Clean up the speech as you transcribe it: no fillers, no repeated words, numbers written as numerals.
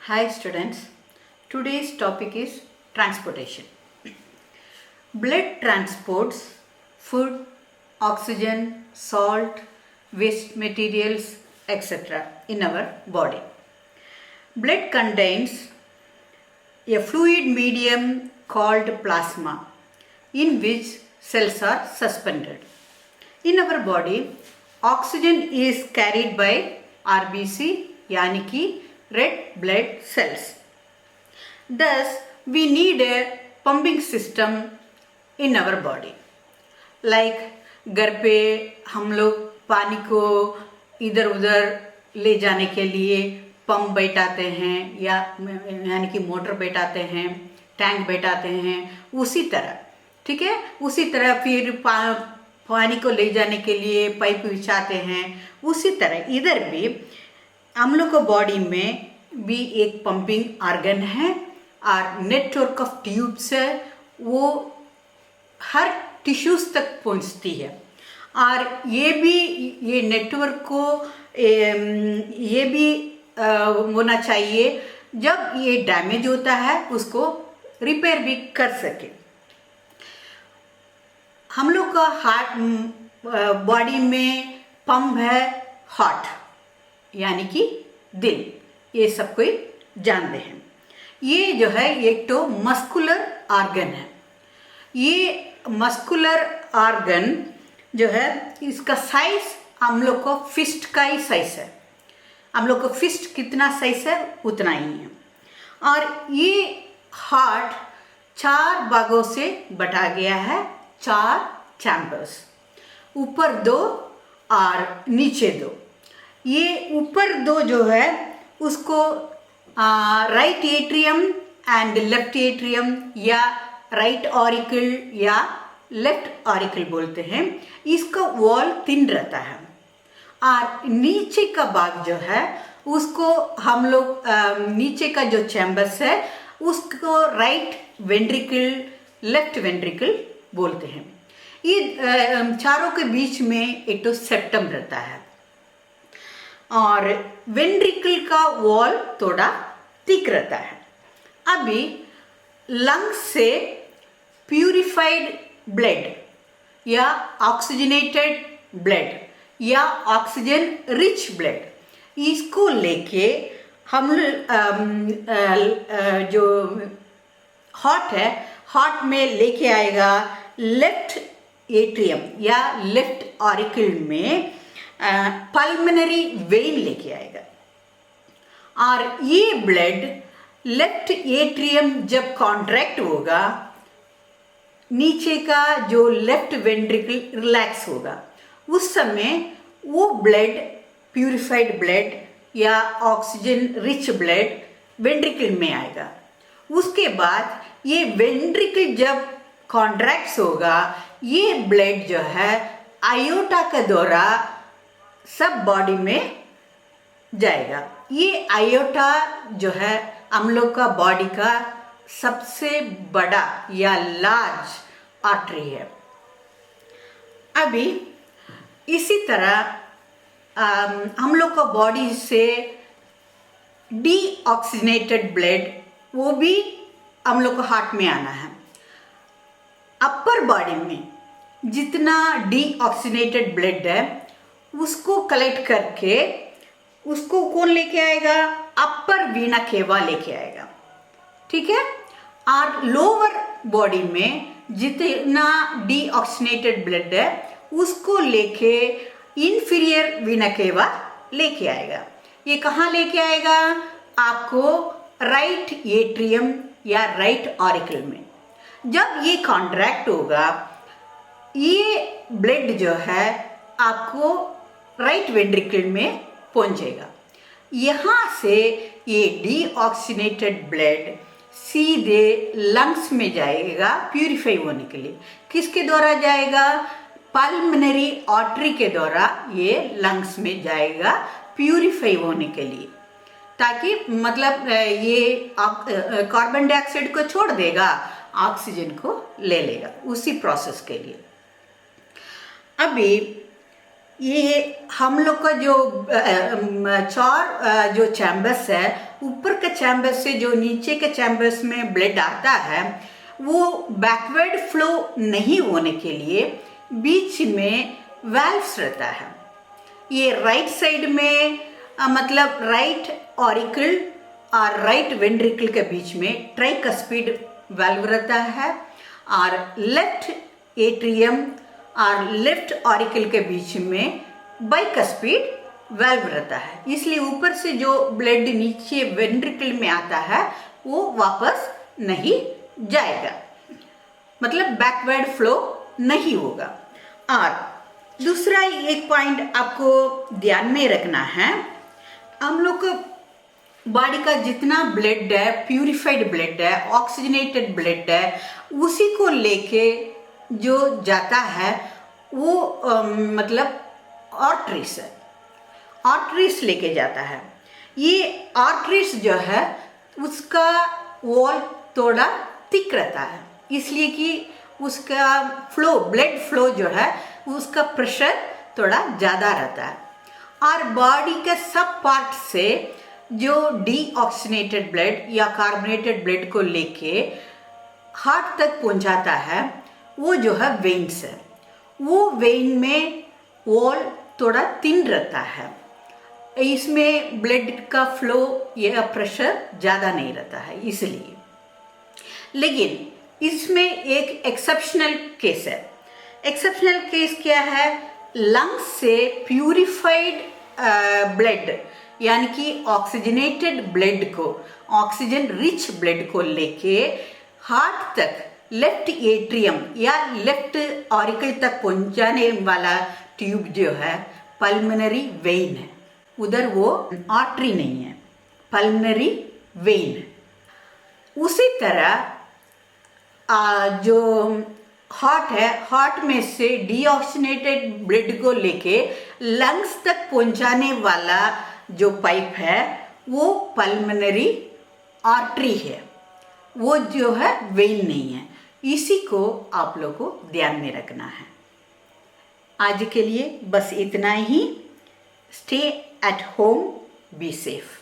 Hi students, today's topic is transportation. Blood transports food, oxygen, salt, waste materials, etc. in our body. Blood contains a fluid medium called plasma in which cells are suspended. In our body, oxygen is carried by RBC, yani ki red blood cells. Thus, we need a pumping system in our body. Like घर पे हम लोग पानी को इधर उधर ले जाने के लिए पंप बैठाते हैं या यानी कि मोटर बैठाते हैं, टैंक बैठाते हैं, उसी तरह ठीक है। उसी तरह फिर पानी को ले जाने के लिए पाइप बिछाते हैं। उसी तरह इधर भी हम लोग को बॉडी में भी एक पंपिंग ऑर्गन है और नेटवर्क ऑफ ट्यूब्स है, वो हर टिश्यूज तक पहुंचती है। और ये नेटवर्क को ये भी होना चाहिए, जब ये डैमेज होता है उसको रिपेयर भी कर सके। हम लोग का हार्ट बॉडी में पंप है हार्ट यानी कि दिल, ये सब कोई जानते हैं। ये जो है एक तो मस्कुलर ऑर्गन है। ये मस्कुलर ऑर्गन जो है इसका साइज हम लोग को फिस्ट का ही साइज है। हम लोग को फिस्ट कितना साइज है उतना ही है। और ये हार्ट 4 भागों से बटा गया है, 4 चैम्बर्स, ऊपर 2 और नीचे 2। ये ऊपर 2 जो है उसको right atrium and left atrium या राइट ऑरिकल या लेफ्ट ऑरिकल बोलते हैं। इसका वॉल थिन रहता है और नीचे का भाग जो है उसको हम लोग नीचे का जो चैम्बर्स है उसको राइट वेंट्रिकल, लेफ्ट वेंट्रिकल बोलते हैं। ये चारों के बीच में एक तो सेप्टम रहता है और वेंट्रिकल का वॉल थोड़ा थिक रहता है। अभी लंग्स से प्यूरिफाइड ब्लड या ऑक्सीजनेटेड ब्लड या ऑक्सीजन रिच ब्लड, इसको लेके हम जो हार्ट है, हार्ट में लेके आएगा लेफ्ट एट्रियम या लेफ्ट ऑरिकल में पल्मोनरी वेन लेके आएगा। और ये ब्लड लेफ्ट एट्रियम जब कॉन्ट्रैक्ट होगा, नीचे का जो लेफ्ट वेंट्रिकल रिलैक्स होगा, उस समय वो ब्लड प्यूरिफाइड ब्लड या ऑक्सीजन रिच ब्लड वेंट्रिकल में आएगा। उसके बाद ये वेंट्रिकल जब कॉन्ट्रैक्ट्स होगा, ये ब्लड जो है आयोटा के द्वारा सब बॉडी में जाएगा। ये आयोटा जो है हम लोग का बॉडी का सबसे बड़ा या लार्ज आर्टरी है। अभी इसी तरह हम लोग का बॉडी से डीऑक्सीजनेटेड ब्लड वो भी हम लोग को हार्ट में आना है। अपर बॉडी में जितना डीऑक्सीजनेटेड ब्लड है उसको कलेक्ट करके उसको कौन लेके आएगा? अपर वीना केवा लेके आएगा, ठीक है। और लोअर बॉडी में जितना डीऑक्सीजनेटेड ब्लड है उसको लेके इंफीरियर वीना केवा लेके आएगा। ये कहाँ लेके आएगा? आपको राइट एट्रियम या राइट ऑरिकल में। जब ये कॉन्ट्रैक्ट होगा, ये ब्लड जो है आपको राइट वेंट्रिकल में पहुंचेगा। यहाँ से ये डीऑक्सीजनेटेड ब्लड सीधे लंग्स में जाएगा प्यूरिफाई होने के लिए। किसके द्वारा जाएगा? पल्मोनरी आर्टरी के द्वारा ये लंग्स में जाएगा प्यूरिफाई होने के लिए, ताकि मतलब ये कार्बन डाइऑक्साइड को छोड़ देगा, ऑक्सीजन को ले लेगा, उसी प्रोसेस के लिए। अभी ये हम लोग का जो 4 जो चैम्बर्स है ऊपर के चैम्बर से जो नीचे के चैम्बर्स में ब्लड आता है वो बैकवर्ड फ्लो नहीं होने के लिए बीच में वाल्व्स रहता है। ये राइट साइड में मतलब राइट ऑरिकल और राइट वेंट्रिकल के बीच में ट्राइकस्पिड वाल्व रहता है और लेफ्ट एट्रियम और लेफ्ट ऑरिकल के बीच में बाइकस्पिड वाल्व रहता है। इसलिए ऊपर से जो ब्लड नीचे वेंट्रिकल में आता है वो वापस नहीं जाएगा, मतलब बैकवर्ड फ्लो नहीं होगा। और दूसरा एक पॉइंट आपको ध्यान में रखना है, हम लोग को बॉडी का जितना ब्लड है, प्यूरिफाइड ब्लड है, ऑक्सीजनेटेड ब्लड है, उसी को लेके जो जाता है वो मतलब आर्टरीज है, आर्टरीज लेके जाता है। ये आर्टरीज जो है उसका वॉल थोड़ा थिक रहता है, इसलिए कि उसका फ्लो, ब्लड फ्लो जो है उसका प्रेशर थोड़ा ज़्यादा रहता है। और बॉडी के सब पार्ट से जो डीऑक्सीजनेटेड ब्लड या कार्बोनेटेड ब्लड को लेके हार्ट तक पहुंचाता है वो जो है वेन्स है। वो वेन में वॉल थोड़ा थिन रहता है, इसमें ब्लड का फ्लो या प्रेशर ज़्यादा नहीं रहता है इसलिए। लेकिन इसमें एक एक्सेप्शनल केस है। एक्सेप्शनल केस क्या है? लंग्स से प्यूरिफाइड ब्लड यानी कि ऑक्सीजनेटेड ब्लड को, ऑक्सीजन रिच ब्लड को लेके हार्ट तक लेफ्ट एट्रियम या लेफ्ट ऑरिकल तक पहुंचाने वाला ट्यूब जो है पल्मोनरी वेन है। उधर वो आर्टरी नहीं है, पल्मोनरी वेन है। उसी तरह जो हार्ट है, हार्ट में से डीऑक्सीजनेटेड ब्लड को लेके लंग्स तक पहुंचाने वाला जो पाइप है वो पल्मोनरी आर्टरी है, वो जो है वेन नहीं है। इसी को आप लोगों को ध्यान में रखना है। आज के लिए बस इतना ही। Stay at home, be safe.